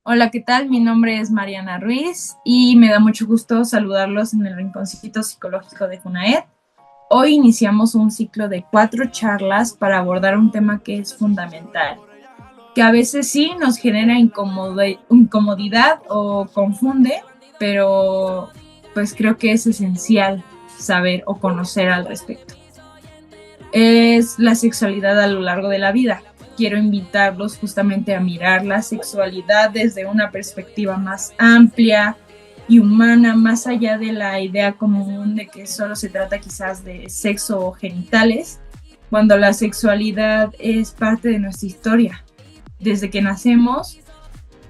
Hola, ¿qué tal? Mi nombre es Mariana Ruiz y me da mucho gusto saludarlos en el Rinconcito Psicológico de Junaed. Hoy iniciamos un ciclo de 4 charlas para abordar un tema que es fundamental, que a veces sí nos genera incomodidad o confunde, pero pues creo que es esencial saber o conocer al respecto. Es la sexualidad a lo largo de la vida. Quiero invitarlos justamente a mirar la sexualidad desde una perspectiva más amplia y humana, más allá de la idea común de que solo se trata quizás de sexo o genitales, cuando la sexualidad es parte de nuestra historia, desde que nacemos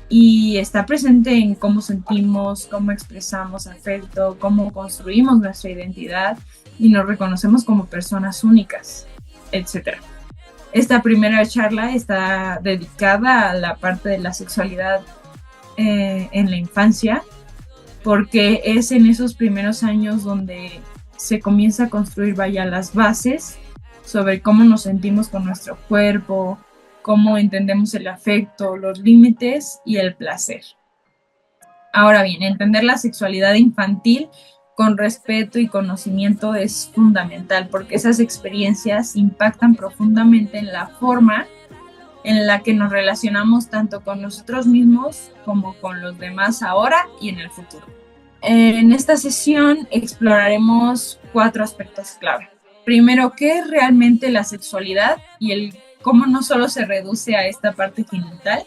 y está presente en cómo sentimos, cómo expresamos afecto, cómo construimos nuestra identidad y nos reconocemos como personas únicas, etcétera. Esta primera charla está dedicada a la parte de la sexualidad en la infancia, porque es en esos primeros años donde se comienza a construir, las bases sobre cómo nos sentimos con nuestro cuerpo, cómo entendemos el afecto, los límites y el placer. Ahora bien, entender la sexualidad infantil con respeto y conocimiento es fundamental porque esas experiencias impactan profundamente en la forma en la que nos relacionamos tanto con nosotros mismos como con los demás ahora y en el futuro. En esta sesión exploraremos 4 aspectos clave. Primero, ¿qué es realmente la sexualidad y cómo no solo se reduce a esta parte genital?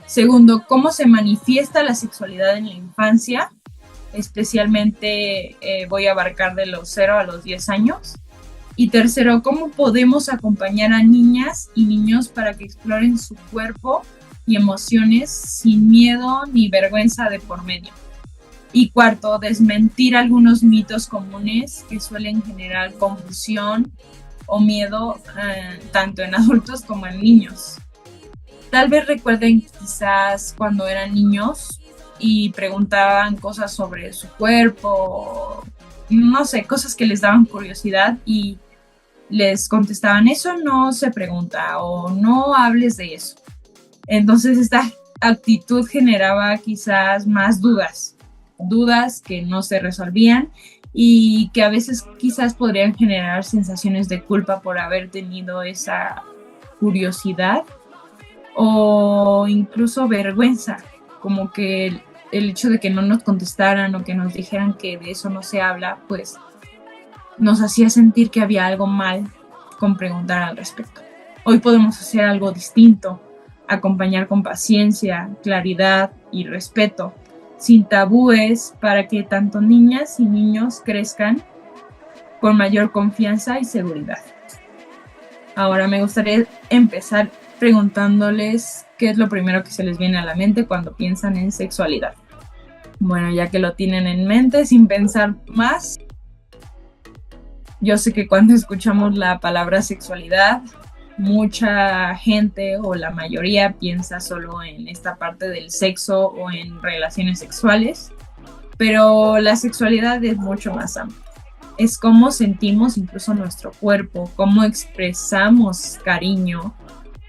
Segundo, ¿cómo se manifiesta la sexualidad en la infancia? Especialmente voy a abarcar de los 0 a los 10 años. Y tercero, ¿cómo podemos acompañar a niñas y niños para que exploren su cuerpo y emociones sin miedo ni vergüenza de por medio? Y cuarto, desmentir algunos mitos comunes que suelen generar confusión o miedo tanto en adultos como en niños. Tal vez recuerden quizás cuando eran niños y preguntaban cosas sobre su cuerpo, no sé, cosas que les daban curiosidad y les contestaban, eso no se pregunta o no hables de eso. Entonces esta actitud generaba quizás más dudas que no se resolvían y que a veces quizás podrían generar sensaciones de culpa por haber tenido esa curiosidad o incluso vergüenza, como que el hecho de que no nos contestaran o que nos dijeran que de eso no se habla, pues nos hacía sentir que había algo mal con preguntar al respecto. Hoy podemos hacer algo distinto, acompañar con paciencia, claridad y respeto, sin tabúes, para que tanto niñas y niños crezcan con mayor confianza y seguridad. Ahora me gustaría empezar preguntándoles qué es lo primero que se les viene a la mente cuando piensan en sexualidad. Bueno, ya que lo tienen en mente, sin pensar más, yo sé que cuando escuchamos la palabra sexualidad, mucha gente o la mayoría piensa solo en esta parte del sexo o en relaciones sexuales, pero la sexualidad es mucho más amplia. Es cómo sentimos incluso nuestro cuerpo, cómo expresamos cariño,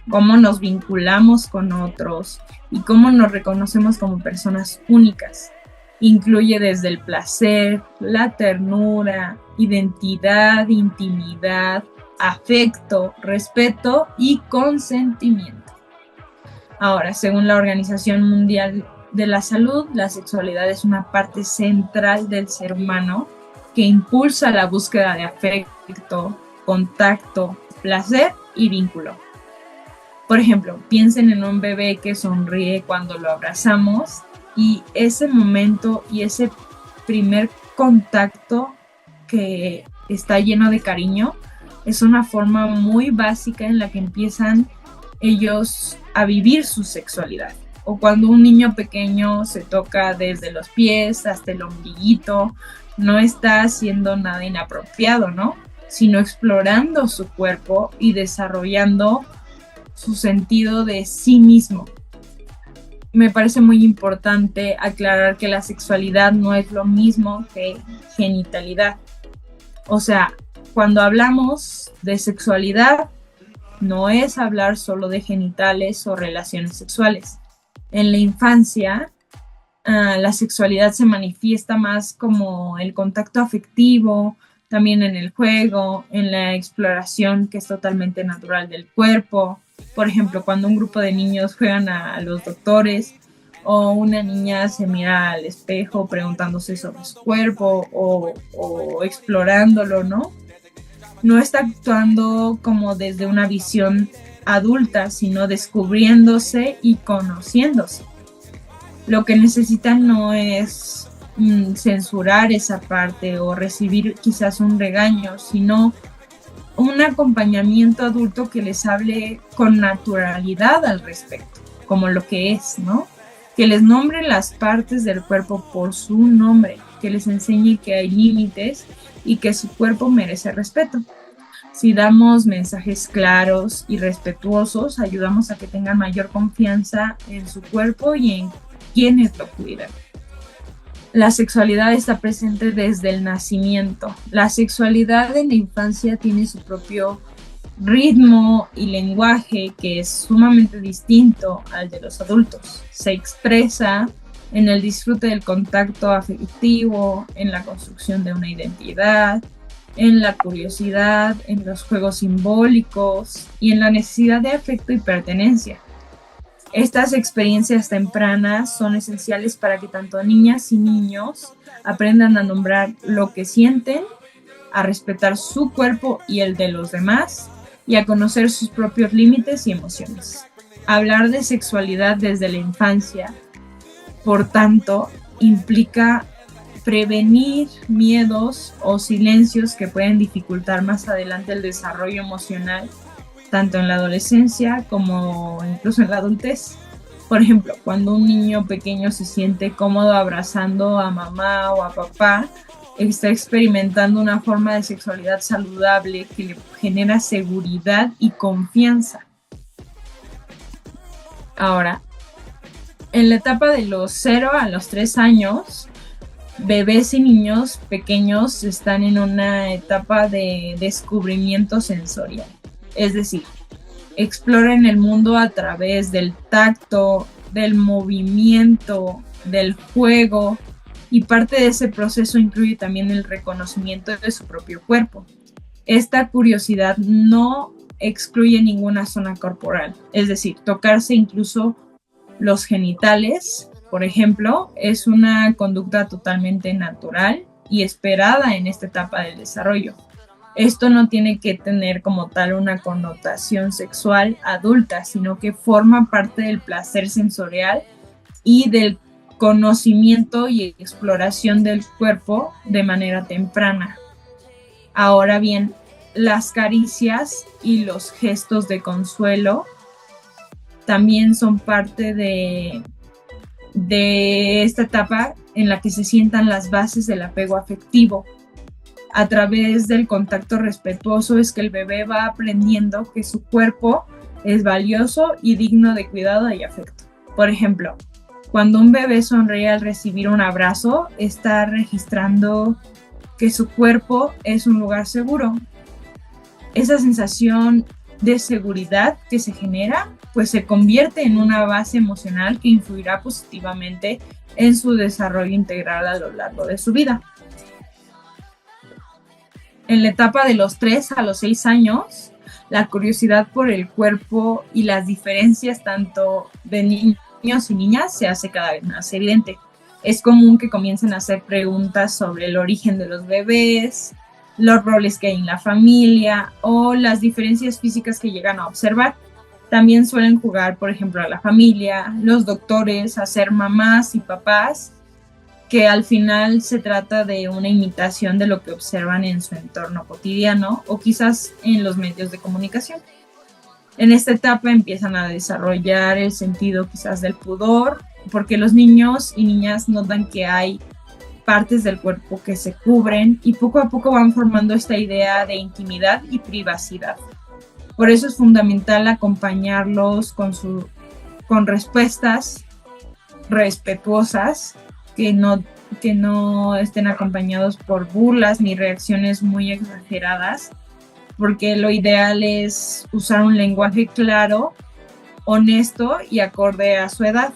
cómo nos vinculamos con otros y cómo nos reconocemos como personas únicas. Incluye desde el placer, la ternura, identidad, intimidad, afecto, respeto y consentimiento. Ahora, según la Organización Mundial de la Salud, la sexualidad es una parte central del ser humano que impulsa la búsqueda de afecto, contacto, placer y vínculo. Por ejemplo, piensen en un bebé que sonríe cuando lo abrazamos y ese momento y ese primer contacto que está lleno de cariño es una forma muy básica en la que empiezan ellos a vivir su sexualidad. O cuando un niño pequeño se toca desde los pies hasta el ombliguito, no está haciendo nada inapropiado, ¿no? Sino explorando su cuerpo y desarrollando su sentido de sí mismo. Me parece muy importante aclarar que la sexualidad no es lo mismo que genitalidad. O sea, cuando hablamos de sexualidad, no es hablar solo de genitales o relaciones sexuales. En la infancia, la sexualidad se manifiesta más como el contacto afectivo, también en el juego, en la exploración que es totalmente natural del cuerpo. Por ejemplo, cuando un grupo de niños juegan a los doctores o una niña se mira al espejo preguntándose sobre su cuerpo o explorándolo, ¿no? No está actuando como desde una visión adulta, sino descubriéndose y conociéndose. Lo que necesitan no es censurar esa parte o recibir quizás un regaño, sino un acompañamiento adulto que les hable con naturalidad al respecto, como lo que es, ¿no? Que les nombre las partes del cuerpo por su nombre, que les enseñe que hay límites y que su cuerpo merece respeto. Si damos mensajes claros y respetuosos, ayudamos a que tengan mayor confianza en su cuerpo y en quienes lo cuidan. La sexualidad está presente desde el nacimiento. La sexualidad en la infancia tiene su propio ritmo y lenguaje que es sumamente distinto al de los adultos. Se expresa en el disfrute del contacto afectivo, en la construcción de una identidad, en la curiosidad, en los juegos simbólicos y en la necesidad de afecto y pertenencia. Estas experiencias tempranas son esenciales para que tanto niñas y niños aprendan a nombrar lo que sienten, a respetar su cuerpo y el de los demás y a conocer sus propios límites y emociones. Hablar de sexualidad desde la infancia, por tanto, implica prevenir miedos o silencios que pueden dificultar más adelante el desarrollo emocional, tanto en la adolescencia como incluso en la adultez. Por ejemplo, cuando un niño pequeño se siente cómodo abrazando a mamá o a papá, está experimentando una forma de sexualidad saludable que le genera seguridad y confianza. Ahora, en la etapa de los 0 a los 3 años, bebés y niños pequeños están en una etapa de descubrimiento sensorial. Es decir, exploran el mundo a través del tacto, del movimiento, del juego, y parte de ese proceso incluye también el reconocimiento de su propio cuerpo. Esta curiosidad no excluye ninguna zona corporal, es decir, tocarse incluso los genitales, por ejemplo, es una conducta totalmente natural y esperada en esta etapa del desarrollo. Esto no tiene que tener como tal una connotación sexual adulta, sino que forma parte del placer sensorial y del conocimiento y exploración del cuerpo de manera temprana. Ahora bien, las caricias y los gestos de consuelo también son parte de esta etapa en la que se sientan las bases del apego afectivo. A través del contacto respetuoso es que el bebé va aprendiendo que su cuerpo es valioso y digno de cuidado y afecto. Por ejemplo, cuando un bebé sonríe al recibir un abrazo, está registrando que su cuerpo es un lugar seguro. Esa sensación de seguridad que se genera, pues se convierte en una base emocional que influirá positivamente en su desarrollo integral a lo largo de su vida. En la etapa de los 3 a los 6 años, la curiosidad por el cuerpo y las diferencias tanto de niños y niñas se hace cada vez más evidente. Es común que comiencen a hacer preguntas sobre el origen de los bebés, los roles que hay en la familia o las diferencias físicas que llegan a observar. También suelen jugar, por ejemplo, a la familia, los doctores, a ser mamás y papás, que al final se trata de una imitación de lo que observan en su entorno cotidiano o quizás en los medios de comunicación. En esta etapa empiezan a desarrollar el sentido quizás del pudor, porque los niños y niñas notan que hay partes del cuerpo que se cubren y poco a poco van formando esta idea de intimidad y privacidad. Por eso es fundamental acompañarlos con respuestas respetuosas que no estén acompañados por burlas ni reacciones muy exageradas, porque lo ideal es usar un lenguaje claro, honesto y acorde a su edad.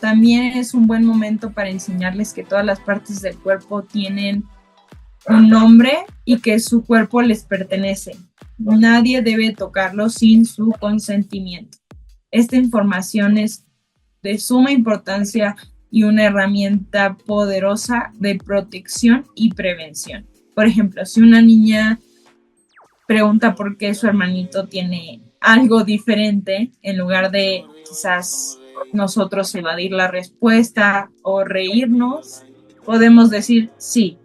también es un buen momento para enseñarles que todas las partes del cuerpo tienen un nombre y que su cuerpo les pertenece. Nadie debe tocarlo sin su consentimiento. Esta información es de suma importancia y una herramienta poderosa de protección y prevención. Por ejemplo, si una niña pregunta por qué su hermanito tiene algo diferente, en lugar de quizás nosotros evadir la respuesta o reírnos, podemos decir sí.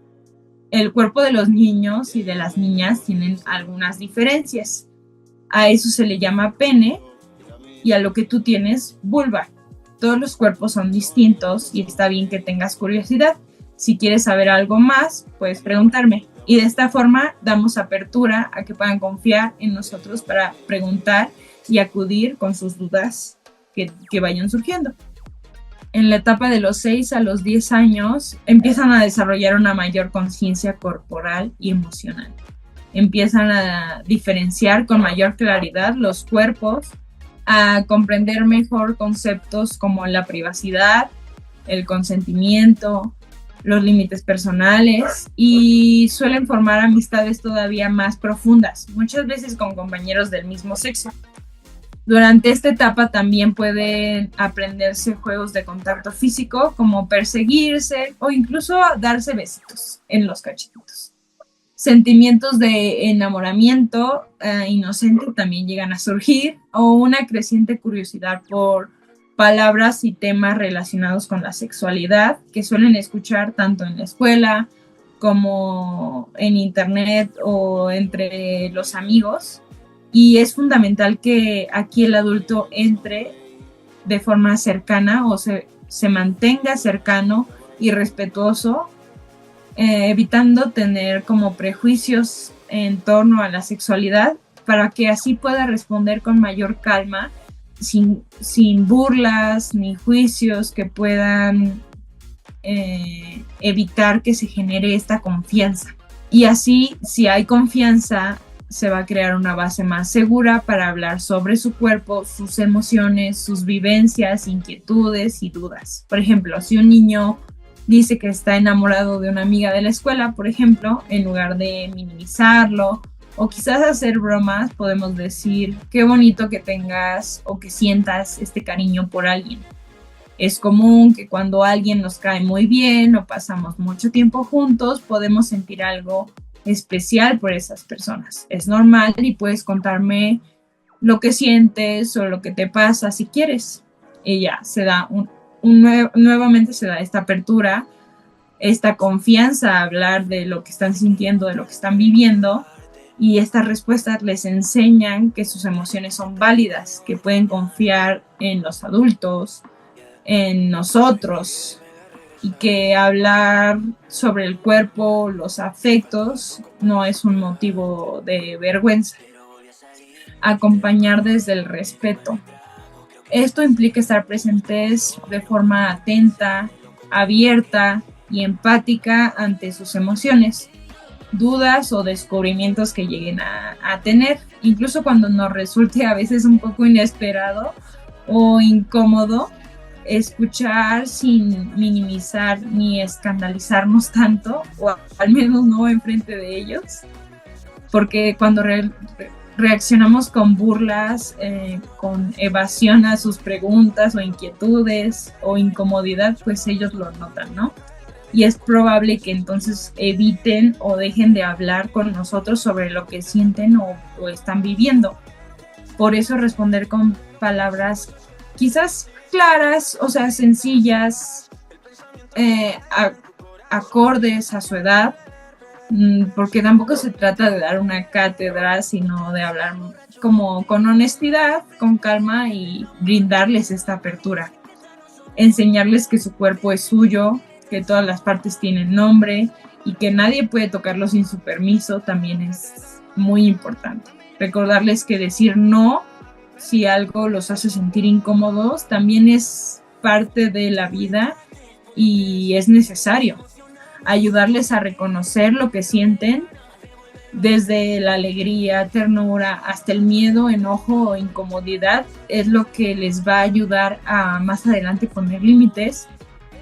El cuerpo de los niños y de las niñas tienen algunas diferencias. A eso se le llama pene y a lo que tú tienes, vulva. Todos los cuerpos son distintos y está bien que tengas curiosidad. Si quieres saber algo más, puedes preguntarme. Y de esta forma damos apertura a que puedan confiar en nosotros para preguntar y acudir con sus dudas que vayan surgiendo. En la etapa de los 6 a los 10 años empiezan a desarrollar una mayor conciencia corporal y emocional. Empiezan a diferenciar con mayor claridad los cuerpos, a comprender mejor conceptos como la privacidad, el consentimiento, los límites personales y suelen formar amistades todavía más profundas, muchas veces con compañeros del mismo sexo. Durante esta etapa también pueden aprenderse juegos de contacto físico como perseguirse o incluso darse besitos en los cachetitos. Sentimientos de enamoramiento inocente también llegan a surgir o una creciente curiosidad por palabras y temas relacionados con la sexualidad que suelen escuchar tanto en la escuela como en internet o entre los amigos. Y es fundamental que aquí el adulto entre de forma cercana o se mantenga cercano y respetuoso, evitando tener como prejuicios en torno a la sexualidad para que así pueda responder con mayor calma, sin burlas ni juicios que puedan evitar que se genere esta confianza. Y así, si hay confianza, se va a crear una base más segura para hablar sobre su cuerpo, sus emociones, sus vivencias, inquietudes y dudas. Por ejemplo, si un niño dice que está enamorado de una amiga de la escuela, por ejemplo, en lugar de minimizarlo o quizás hacer bromas, podemos decir, qué bonito que tengas o que sientas este cariño por alguien. Es común que cuando alguien nos cae muy bien o pasamos mucho tiempo juntos, podemos sentir algo especial por esas personas. Es normal y puedes contarme lo que sientes o lo que te pasa si quieres. Y ya, se da nuevamente se da esta apertura, esta confianza a hablar de lo que están sintiendo, de lo que están viviendo, y estas respuestas les enseñan que sus emociones son válidas, que pueden confiar en los adultos, en nosotros, y que hablar sobre el cuerpo, los afectos, no es un motivo de vergüenza. Acompañar desde el respeto. Esto implica estar presentes de forma atenta, abierta y empática ante sus emociones, dudas o descubrimientos que lleguen a tener, incluso cuando nos resulte a veces un poco inesperado o incómodo. Escuchar sin minimizar ni escandalizarnos tanto, o al menos no enfrente de ellos, porque cuando reaccionamos con burlas, con evasión a sus preguntas o inquietudes o incomodidad, pues ellos lo notan, ¿no? Y es probable que entonces eviten o dejen de hablar con nosotros sobre lo que sienten o están viviendo. Por eso responder con palabras quizás claras, o sea, sencillas, acordes a su edad, porque tampoco se trata de dar una cátedra, sino de hablar como con honestidad, con calma y brindarles esta apertura. Enseñarles que su cuerpo es suyo, que todas las partes tienen nombre y que nadie puede tocarlo sin su permiso también es muy importante. Recordarles que decir no, si algo los hace sentir incómodos, también es parte de la vida y es necesario. Ayudarles a reconocer lo que sienten desde la alegría, ternura, hasta el miedo, enojo o incomodidad, es lo que les va a ayudar a más adelante poner límites,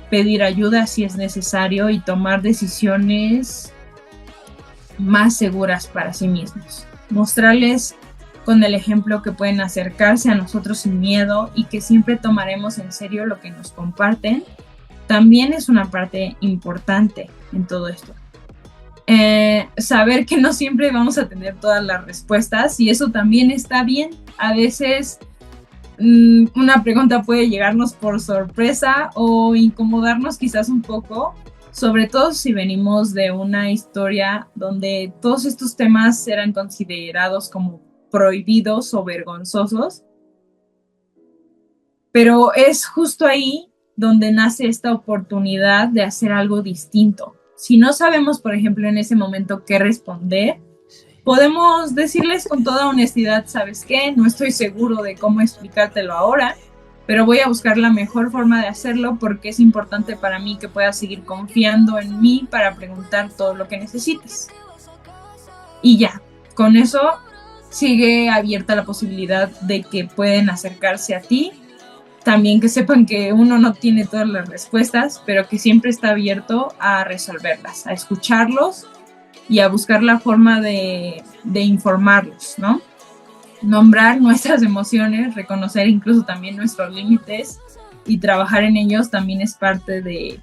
pedir ayuda si es necesario y tomar decisiones más seguras para sí mismos. Mostrarles con el ejemplo que pueden acercarse a nosotros sin miedo y que siempre tomaremos en serio lo que nos comparten, también es una parte importante en todo esto. Saber que no siempre vamos a tener todas las respuestas y eso también está bien. A veces una pregunta puede llegarnos por sorpresa o incomodarnos quizás un poco, sobre todo si venimos de una historia donde todos estos temas eran considerados como prohibidos o vergonzosos, pero es justo ahí donde nace esta oportunidad de hacer algo distinto. Si no sabemos, por ejemplo, en ese momento qué responder, podemos decirles con toda honestidad, ¿sabes qué? No estoy seguro de cómo explicártelo ahora, pero voy a buscar la mejor forma de hacerlo porque es importante para mí que puedas seguir confiando en mí para preguntar todo lo que necesites. Y ya, con eso sigue abierta la posibilidad de que pueden acercarse a ti. También que sepan que uno no tiene todas las respuestas, pero que siempre está abierto a resolverlas, a escucharlos y a buscar la forma de informarlos, ¿no? Nombrar nuestras emociones, reconocer incluso también nuestros límites y trabajar en ellos también es parte de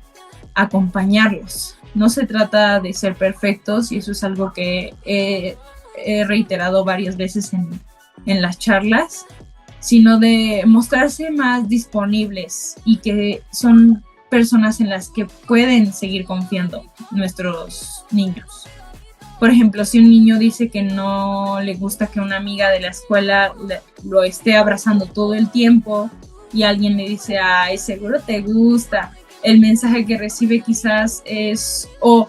acompañarlos. No se trata de ser perfectos y eso es algo que he reiterado varias veces en las charlas, sino de mostrarse más disponibles y que son personas en las que pueden seguir confiando nuestros niños. Por ejemplo, si un niño dice que no le gusta que una amiga de la escuela lo esté abrazando todo el tiempo y alguien le dice, ay, seguro te gusta, el mensaje que recibe quizás es, o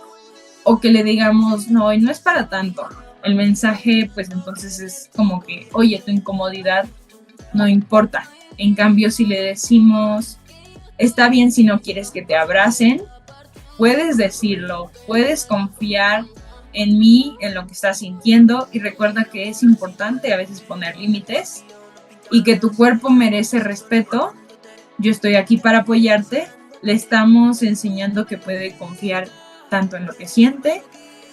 que le digamos, no, y no es para tanto. El mensaje, pues entonces es como que, oye, tu incomodidad no importa. En cambio, si le decimos, está bien si no quieres que te abracen, puedes decirlo, puedes confiar en mí, en lo que estás sintiendo, y recuerda que es importante a veces poner límites y que tu cuerpo merece respeto. Yo estoy aquí para apoyarte. Le estamos enseñando que puede confiar tanto en lo que siente,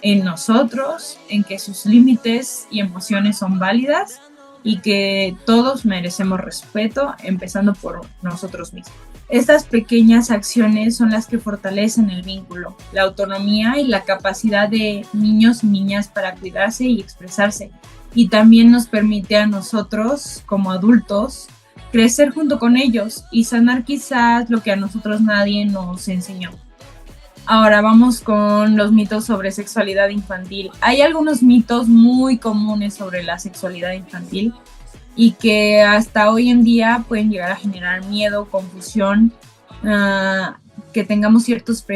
en nosotros, en que sus límites y emociones son válidas y que todos merecemos respeto, empezando por nosotros mismos. Estas pequeñas acciones son las que fortalecen el vínculo, la autonomía y la capacidad de niños y niñas para cuidarse y expresarse. Y también nos permite a nosotros, como adultos, crecer junto con ellos y sanar quizás lo que a nosotros nadie nos enseñó. Ahora vamos con los mitos sobre sexualidad infantil. Hay algunos mitos muy comunes sobre la sexualidad infantil y que hasta hoy en día pueden llegar a generar miedo, confusión, que tengamos ciertos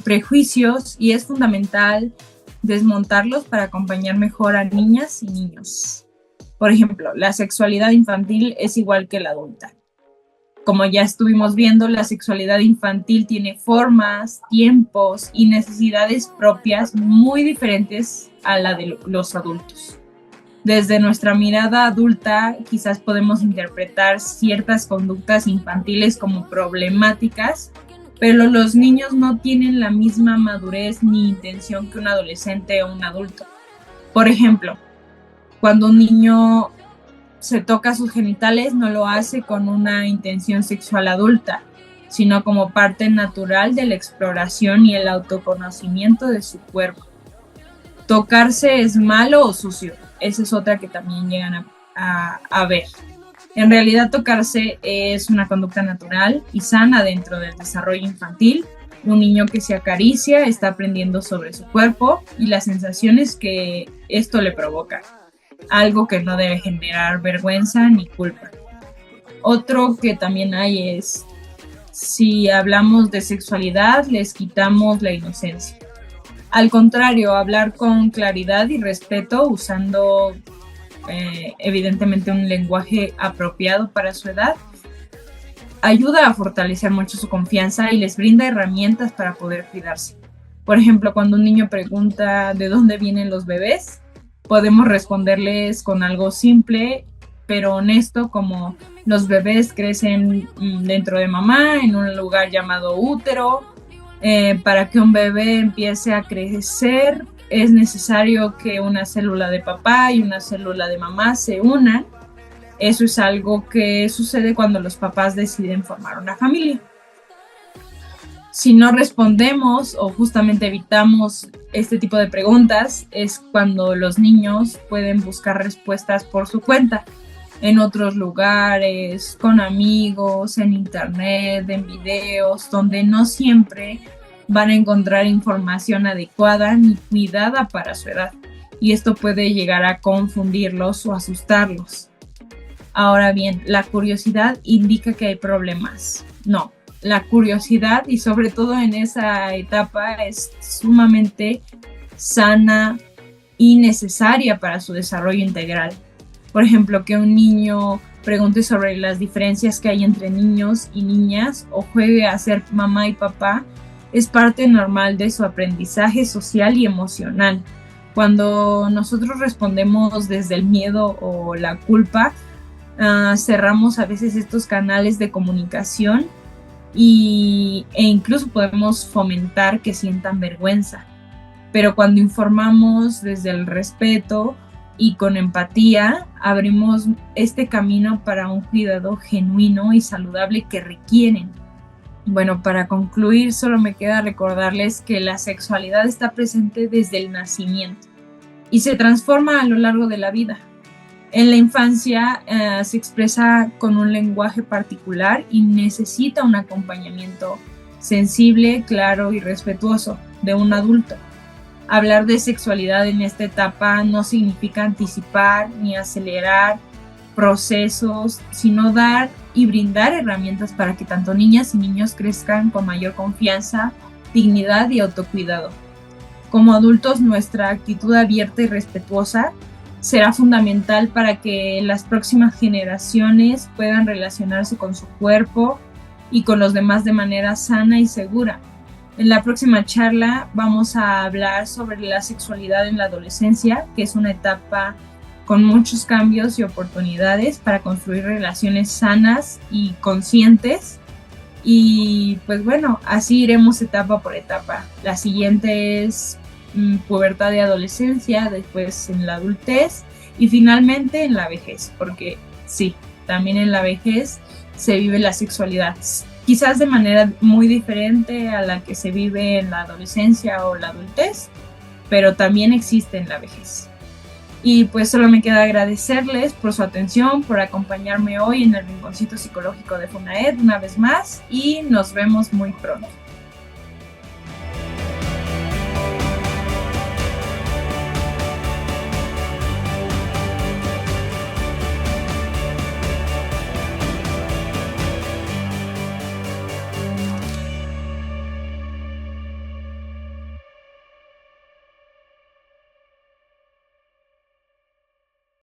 prejuicios, y es fundamental desmontarlos para acompañar mejor a niñas y niños. Por ejemplo, la sexualidad infantil es igual que la adulta. Como ya estuvimos viendo, la sexualidad infantil tiene formas, tiempos y necesidades propias muy diferentes a la de los adultos. Desde nuestra mirada adulta, quizás podemos interpretar ciertas conductas infantiles como problemáticas, pero los niños no tienen la misma madurez ni intención que un adolescente o un adulto. Por ejemplo, cuando un niño se toca sus genitales, no lo hace con una intención sexual adulta, sino como parte natural de la exploración y el autoconocimiento de su cuerpo. ¿Tocarse es malo o sucio? Esa es otra que también llegan a ver. En realidad, tocarse es una conducta natural y sana dentro del desarrollo infantil. Un niño que se acaricia está aprendiendo sobre su cuerpo y las sensaciones que esto le provoca, algo que no debe generar vergüenza ni culpa. Otro que también hay es, si hablamos de sexualidad, les quitamos la inocencia. Al contrario, hablar con claridad y respeto, usando evidentemente un lenguaje apropiado para su edad, ayuda a fortalecer mucho su confianza y les brinda herramientas para poder cuidarse. Por ejemplo, cuando un niño pregunta de dónde vienen los bebés, podemos responderles con algo simple pero honesto, como los bebés crecen dentro de mamá en un lugar llamado útero. Para que un bebé empiece a crecer es necesario que una célula de papá y una célula de mamá se unan. Eso es algo que sucede cuando los papás deciden formar una familia. Si no respondemos o justamente evitamos este tipo de preguntas, es cuando los niños pueden buscar respuestas por su cuenta, en otros lugares, con amigos, en internet, en videos, donde no siempre van a encontrar información adecuada ni cuidada para su edad. Y esto puede llegar a confundirlos o asustarlos. Ahora bien, la curiosidad indica que hay problemas. No, la curiosidad, y sobre todo en esa etapa, es sumamente sana y necesaria para su desarrollo integral. Por ejemplo, que un niño pregunte sobre las diferencias que hay entre niños y niñas o juegue a ser mamá y papá es parte normal de su aprendizaje social y emocional. Cuando nosotros respondemos desde el miedo o la culpa, cerramos a veces estos canales de comunicación e incluso podemos fomentar que sientan vergüenza. Pero cuando informamos desde el respeto y con empatía, abrimos este camino para un cuidado genuino y saludable que requieren. Bueno, para concluir, solo me queda recordarles que la sexualidad está presente desde el nacimiento y se transforma a lo largo de la vida. En la infancia se expresa con un lenguaje particular y necesita un acompañamiento sensible, claro y respetuoso de un adulto. Hablar de sexualidad en esta etapa no significa anticipar ni acelerar procesos, sino dar y brindar herramientas para que tanto niñas y niños crezcan con mayor confianza, dignidad y autocuidado. Como adultos, nuestra actitud abierta y respetuosa será fundamental para que las próximas generaciones puedan relacionarse con su cuerpo y con los demás de manera sana y segura. En la próxima charla vamos a hablar sobre la sexualidad en la adolescencia, que es una etapa con muchos cambios y oportunidades para construir relaciones sanas y conscientes. Y pues bueno, así iremos etapa por etapa. La siguiente es pubertad y adolescencia, después en la adultez y finalmente en la vejez, porque sí, también en la vejez se vive la sexualidad. Quizás de manera muy diferente a la que se vive en la adolescencia o la adultez, pero también existe en la vejez. Y pues solo me queda agradecerles por su atención, por acompañarme hoy en el Rinconcito Psicológico de FUNAED una vez más y nos vemos muy pronto.